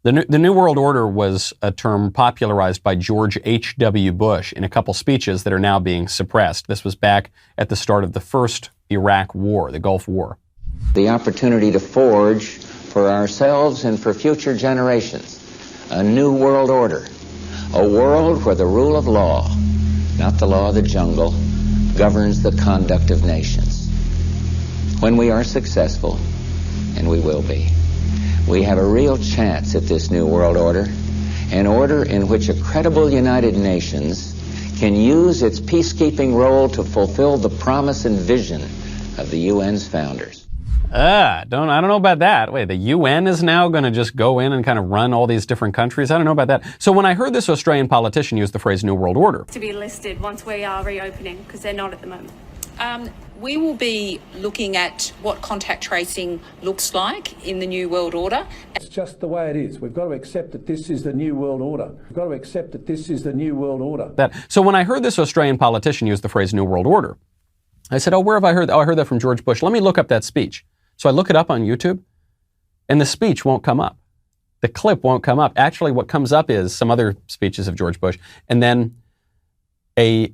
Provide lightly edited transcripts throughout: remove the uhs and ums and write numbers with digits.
The New World Order was a term popularized by George H.W. Bush in a couple speeches that are now being suppressed. This was back at the start of the first Iraq War, the Gulf War. The opportunity to forge for ourselves and for future generations a new world order, a world where the rule of law, not the law of the jungle, governs the conduct of nations. When we are successful, and we will be, we have a real chance at this new world order, an order in which a credible United Nations can use its peacekeeping role to fulfill the promise and vision of the UN's founders. I don't know about that. Wait, the UN is now going to just go in and kind of run all these different countries? I don't know about that. So when I heard this Australian politician use the phrase New World Order. To be listed once we are reopening, because they're not at the moment. We will be looking at what contact tracing looks like in the New World Order. It's just the way it is. We've got to accept that this is the New World Order. We've got to accept that this is the New World Order. So when I heard this Australian politician use the phrase New World Order, I said, where have I heard that? Oh, I heard that from George Bush. Let me look up that speech. So I look it up on YouTube, and the speech won't come up. The clip won't come up. Actually, what comes up is some other speeches of George Bush, and then a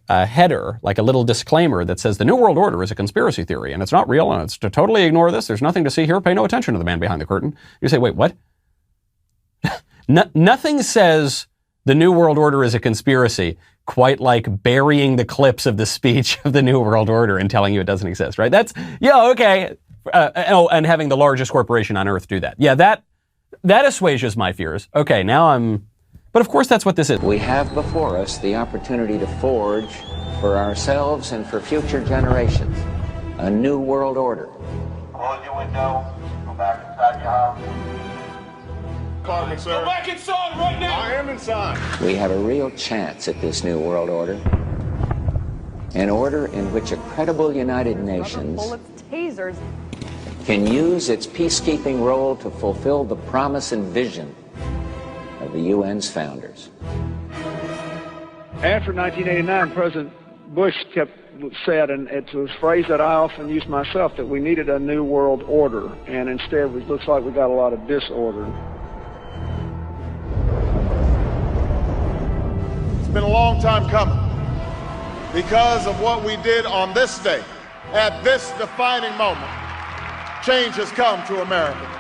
header, like a little disclaimer that says the New World Order is a conspiracy theory, and it's not real, and it's to totally ignore this. There's nothing to see here. Pay no attention to the man behind the curtain. You say, wait, what? Nothing says the New World Order is a conspiracy quite like burying the clips of the speech of the New World Order and telling you it doesn't exist, right? That's, yeah, okay. And having the largest corporation on earth do that. Yeah, that assuages my fears. Okay, now but of course that's what this is. We have before us the opportunity to forge for ourselves and for future generations a new world order. Close your window, go back inside your house. Carmen, sir. Go back inside right now! I am inside. We have a real chance at this new world order. An order in which a credible United Nations Tasers. can use its peacekeeping role to fulfill the promise and vision of the UN's founders. After 1989, President Bush said, and it's a phrase that I often use myself, that we needed a new world order, and instead it looks like we got a lot of disorder. It's been a long time coming because of what we did on this day. At this defining moment, change has come to America.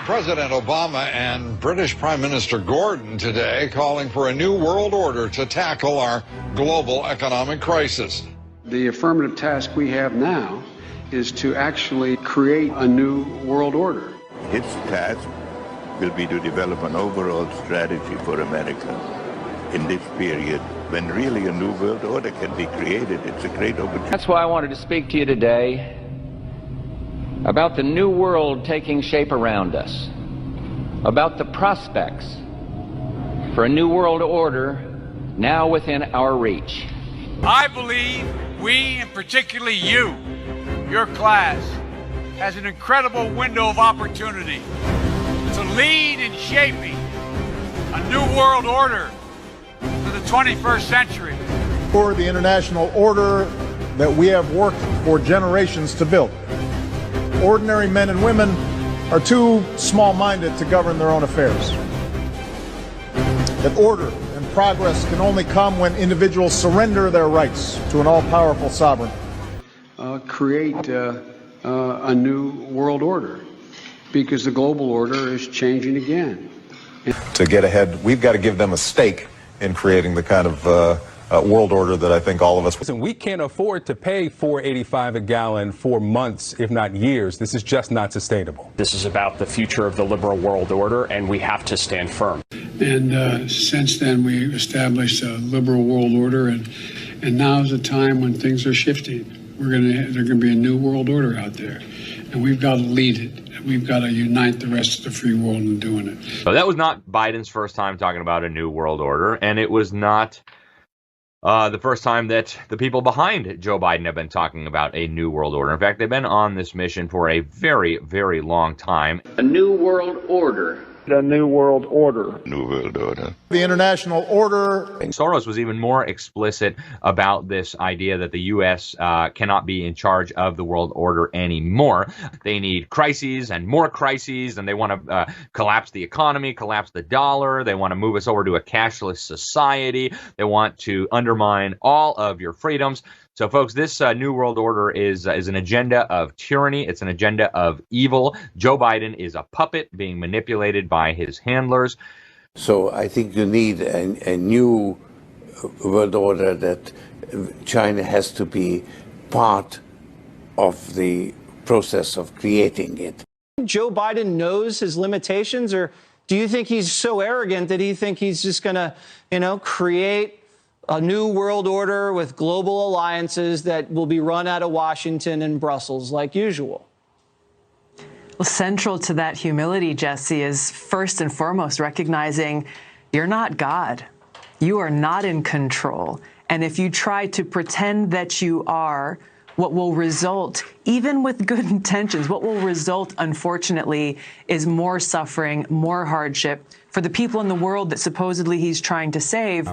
President Obama and British Prime Minister Gordon today calling for a new world order to tackle our global economic crisis. The affirmative task we have now is to actually create a new world order. Its task will be to develop an overall strategy for America in this period when really a new world order can be created. It's a great opportunity. That's why I wanted to speak to you today about the new world taking shape around us, about the prospects for a new world order now within our reach. I believe we, and particularly you, your class, has an incredible window of opportunity to lead in shaping a new world order for the 21st century. For the international order that we have worked for generations to build. Ordinary men and women are too small-minded to govern their own affairs. That order and progress can only come when individuals surrender their rights to an all-powerful sovereign. Create a new world order, because the global order is changing again. To get ahead, we've got to give them a stake in creating the kind of world order that I think all of us. Listen, we can't afford to pay $4.85 a gallon for months, if not years. This is just not sustainable. This is about the future of the liberal world order, and we have to stand firm. And since then, we established a liberal world order, and now is the time when things are shifting. There's going to be a new world order out there, and we've got to lead it. We've got to unite the rest of the free world in doing it. So that was not Biden's first time talking about a new world order, and it was not the first time that the people behind Joe Biden have been talking about a new world order. In fact, they've been on this mission for a very, very long time. A new world order A new world order. New world order. The international order. Soros was even more explicit about this idea that the U.S. Cannot be in charge of the world order anymore. They need crises and more crises, and they want to collapse the economy, collapse the dollar. They want to move us over to a cashless society. They want to undermine all of your freedoms. So, folks, this New World Order is an agenda of tyranny. It's an agenda of evil. Joe Biden is a puppet being manipulated by his handlers. So I think you need a new world order that China has to be part of the process of creating it. Joe Biden knows his limitations, or do you think he's so arrogant that he thinks he's just going to, create a new world order with global alliances that will be run out of Washington and Brussels like usual? Well, central to that humility, Jesse, is first and foremost recognizing you're not God. You are not in control. And if you try to pretend that you are, what will result, even with good intentions, what will result, unfortunately, is more suffering, more hardship for the people in the world that supposedly he's trying to save.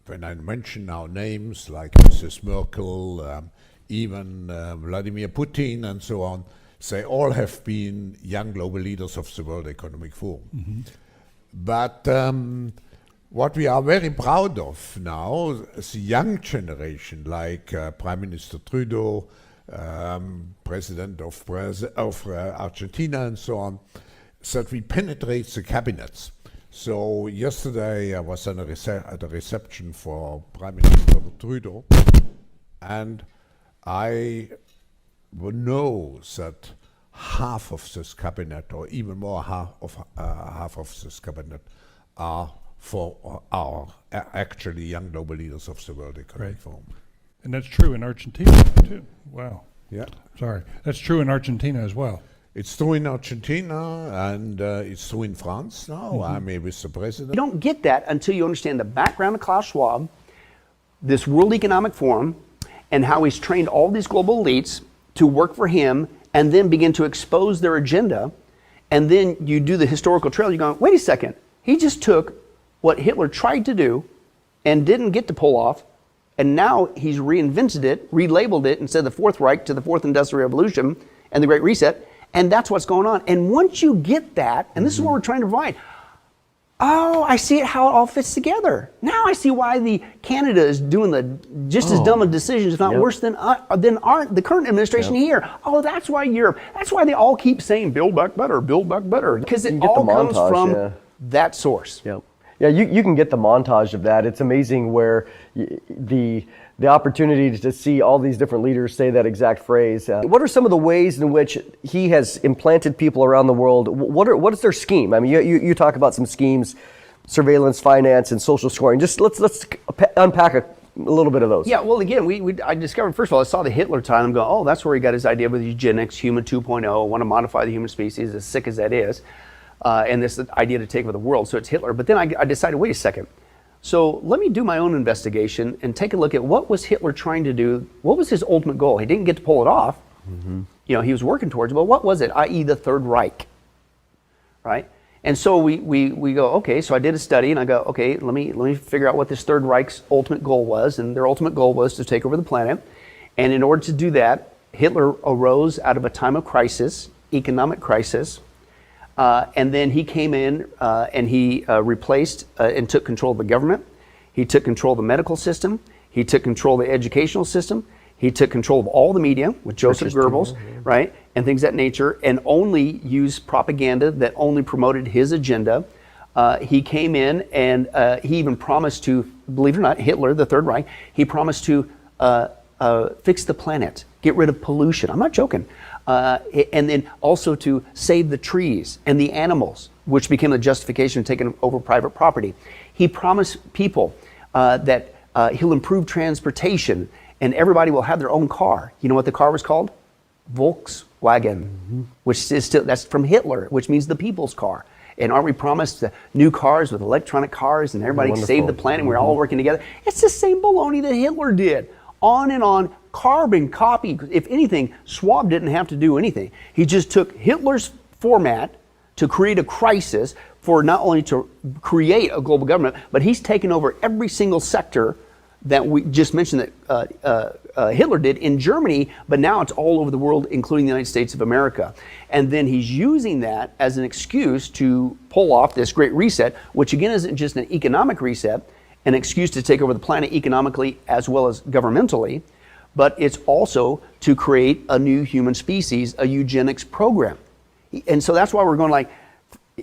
When I mention now names like Mrs. Merkel, even Vladimir Putin and so on, they all have been young global leaders of the World Economic Forum. Mm-hmm. But what we are very proud of now, the young generation, like Prime Minister Trudeau, President of Argentina and so on, that we penetrate the cabinets. So yesterday I was at a reception for Prime Minister Trudeau, and I know that half of this cabinet, or even more, half of this cabinet, are actually young global leaders of the World Economic Forum. And that's true in Argentina too. Wow. Yeah. Sorry, that's true in Argentina as well. It's true in Argentina, and it's true in France now. Mm-hmm. I'm with the president. You don't get that until you understand the background of Klaus Schwab, this World Economic Forum, and how he's trained all these global elites to work for him and then begin to expose their agenda. And then you do the historical trail. You're going, wait a second. He just took what Hitler tried to do and didn't get to pull off, and now he's reinvented it, relabeled it, instead of the Fourth Reich to the Fourth Industrial Revolution and the Great Reset. And that's what's going on. And once you get that, and this is what we're trying to provide, oh, I see how it all fits together. Now I see why Canada is doing just as dumb of decisions, if not worse than the current administration here. Oh, that's why Europe. That's why they all keep saying build back better, because it all comes from that source. Yep. Yeah, you can get the montage of that. It's amazing where the opportunity to see all these different leaders say that exact phrase. What are some of the ways in which he has implanted people around the world? What is their scheme? I mean, you talk about some schemes, surveillance, finance, and social scoring. Just let's unpack a little bit of those. Yeah, well, again, I discovered, first of all, I saw the Hitler time and go, oh, that's where he got his idea with eugenics, human 2.0, want to modify the human species, as sick as that is, and this idea to take over the world. So it's Hitler. But then I decided, wait a second. So let me do my own investigation and take a look at what was Hitler trying to do. What was his ultimate goal? He didn't get to pull it off. Mm-hmm. He was working towards it, but what was it? I.e. the Third Reich, right? And so we go, okay, so I did a study and I go, okay, let me figure out what this Third Reich's ultimate goal was. And their ultimate goal was to take over the planet. And in order to do that, Hitler arose out of a time of crisis, economic crisis. And then he came in and he replaced and took control of the government. He took control of the medical system. He took control of the educational system. He took control of all the media with Joseph Goebbels, right, and things of that nature, and only used propaganda that only promoted his agenda. He came in and he even promised to, believe it or not, Hitler, the Third Reich, he promised to fix the planet, get rid of pollution. I'm not joking. And then also to save the trees and the animals, which became the justification of taking over private property. He promised people that he'll improve transportation and everybody will have their own car. You know what the car was called? Volkswagen, which is still, that's from Hitler, which means the people's car. And aren't we promised new cars with electronic cars and everybody save the planet and we're all working together? It's the same baloney that Hitler did. On and on, carbon copy. If anything, Schwab didn't have to do anything. He just took Hitler's format to create a crisis, for not only to create a global government, but he's taken over every single sector that we just mentioned that Hitler did in Germany, but now it's all over the world, including the United States of America. And then he's using that as an excuse to pull off this Great Reset, which again isn't just an economic reset, an excuse to take over the planet economically as well as governmentally, but it's also to create a new human species, a eugenics program. And so that's why we're going like,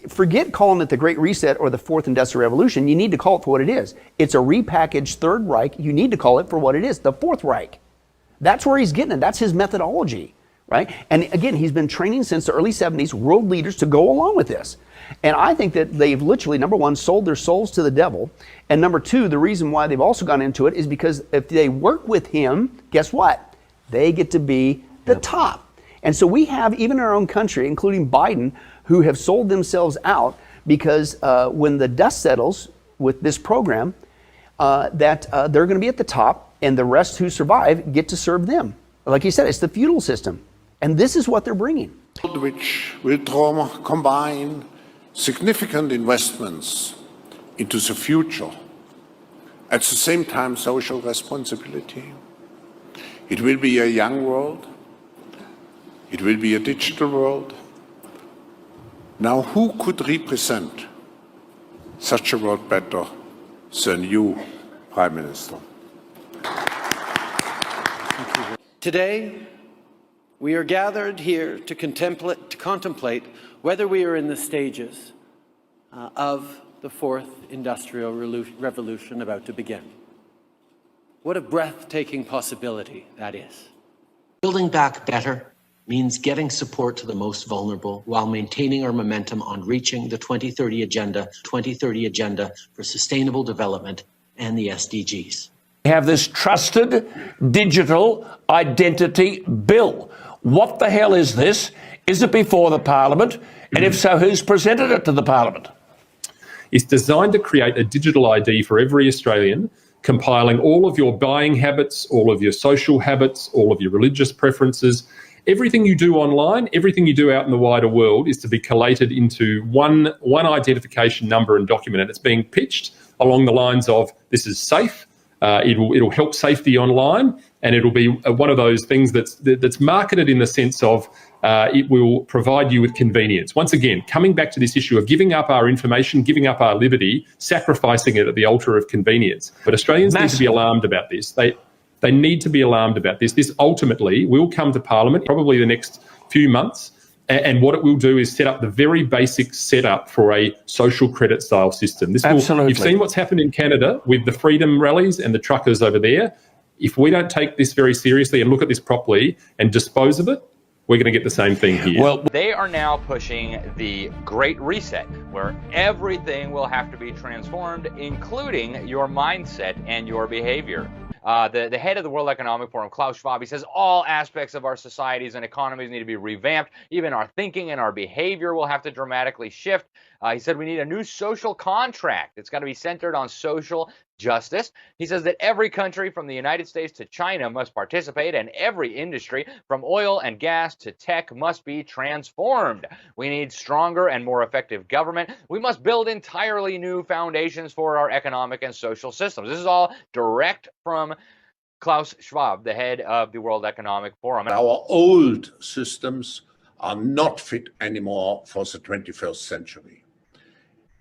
forget calling it the Great Reset or the Fourth Industrial Revolution. You need to call it for what it is. It's a repackaged Third Reich. You need to call it for what it is, the Fourth Reich. That's where he's getting it. That's his methodology, right? And again, he's been training since the early 70s world leaders to go along with this. And I think that they've literally, number one, sold their souls to the devil. And number two, the reason why they've also gone into it is because if they work with him, guess what? They get to be the top. And so we have, even in our own country, including Biden, who have sold themselves out because when the dust settles with this program, that they're going to be at the top and the rest who survive get to serve them. Like you said, it's the feudal system. And this is what they're bringing. Which will combine significant investments into the future, at the same time social responsibility. It will be a young world. It will be a digital world. Now, who could represent such a world better than you, Prime Minister? Today, we are gathered here to contemplate whether we are in the stages of the Fourth Industrial Revolution about to begin. What a breathtaking possibility that is. Building back better means getting support to the most vulnerable while maintaining our momentum on reaching the 2030 Agenda for Sustainable Development and the SDGs. We have this trusted digital identity bill. What the hell is this? Is it before the Parliament? And if so, who's presented it to the Parliament? It's designed to create a digital ID for every Australian, compiling all of your buying habits, all of your social habits, all of your religious preferences. Everything you do online, everything you do out in the wider world is to be collated into one identification number and document. And it's being pitched along the lines of, this is safe, it'll help safety online, and it'll be one of those things that's marketed in the sense of it will provide you with convenience. Once again, coming back to this issue of giving up our information, giving up our liberty, sacrificing it at the altar of convenience. But Australians need to be alarmed about this. They need to be alarmed about this. This ultimately will come to Parliament probably the next few months. And what it will do is set up the very basic setup for a social credit style system. You've seen what's happened in Canada with the freedom rallies and the truckers over there. If we don't take this very seriously and look at this properly and dispose of it, we're going to get the same thing here. Well, they are now pushing the Great Reset, where everything will have to be transformed, including your mindset and your behavior. The head of the World Economic Forum, Klaus Schwab, he says all aspects of our societies and economies need to be revamped. Even our thinking and our behavior will have to dramatically shift. He said we need a new social contract. It's got to be centered on social justice. He says that every country from the United States to China must participate, and every industry from oil and gas to tech must be transformed. We need stronger and more effective government. We must build entirely new foundations for our economic and social systems. This is all direct from Klaus Schwab, the head of the World Economic Forum. Our old systems are not fit anymore for the 21st century.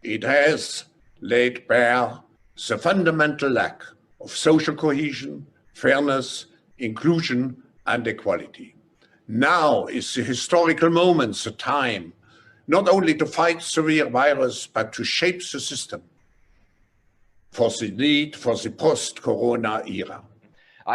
It has laid bare the fundamental lack of social cohesion, fairness, inclusion, and equality. Now is the historical moment, the time, not only to fight severe virus, but to shape the system for the need for the post-corona era.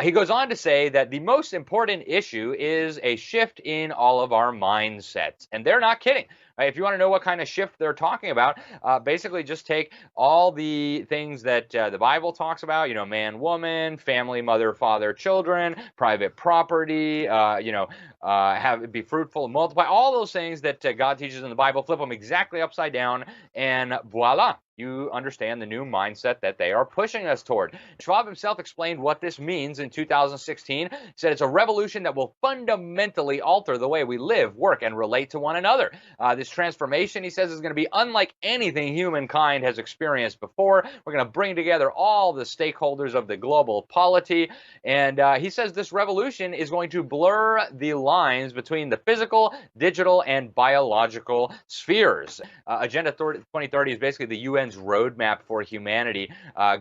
He goes on to say that the most important issue is a shift in all of our mindsets. And they're not kidding. Right? If you want to know what kind of shift they're talking about, basically just take all the things that the Bible talks about, you know, man, woman, family, mother, father, children, private property, be fruitful and multiply, all those things that God teaches in the Bible, flip them exactly upside down, and voila. you understand the new mindset that they are pushing us toward. Schwab himself explained what this means in 2016. He said it's a revolution that will fundamentally alter the way we live, work, and relate to one another. This transformation, he says, is going to be unlike anything humankind has experienced before. We're going to bring together all the stakeholders of the global polity. And he says this revolution is going to blur the lines between the physical, digital, and biological spheres. Agenda 2030 is basically the UN's roadmap for humanity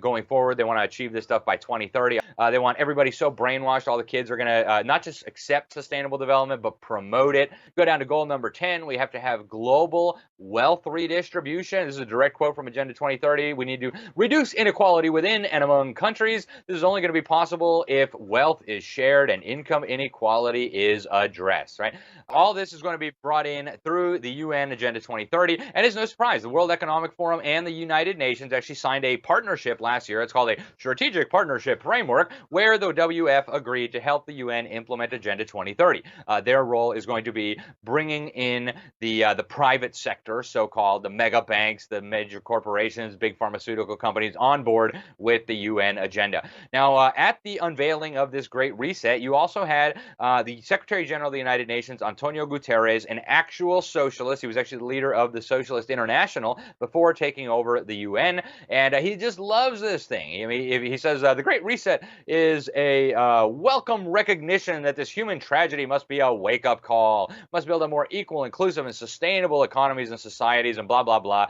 going forward. They want to achieve this stuff by 2030. They want everybody so brainwashed, all the kids are going to not just accept sustainable development, but promote it. Go down to goal number 10. We have to have global wealth redistribution. This is a direct quote from Agenda 2030. We need to reduce inequality within and among countries. This is only going to be possible if wealth is shared and income inequality is addressed, right? All this is going to be brought in through the UN Agenda 2030. And it's no surprise, the World Economic Forum and the United Nations actually signed a partnership last year. It's called a Strategic Partnership Framework, where the WF agreed to help the UN implement Agenda 2030. Their role is going to be bringing in the private sector, so-called the mega banks, the major corporations, big pharmaceutical companies on board with the UN agenda. Now, at the unveiling of this Great Reset, you also had the Secretary General of the United Nations, Antonio Guterres, an actual socialist. He was actually the leader of the Socialist International before taking over the UN, and he just loves this thing. I mean, he says the Great Reset is a welcome recognition that this human tragedy must be a wake-up call, must build a more equal, inclusive, and sustainable economies and societies, and blah, blah, blah.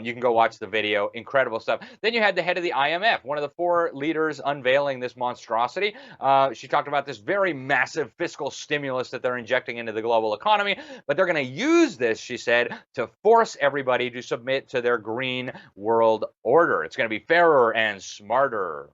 You can go watch the video. Incredible stuff. Then you had the head of the IMF, one of the 4 leaders unveiling this monstrosity. She talked about this very massive fiscal stimulus that they're injecting into the global economy, but they're going to use this, she said, to force everybody to submit to their green world order. It's going to be fairer and smarter.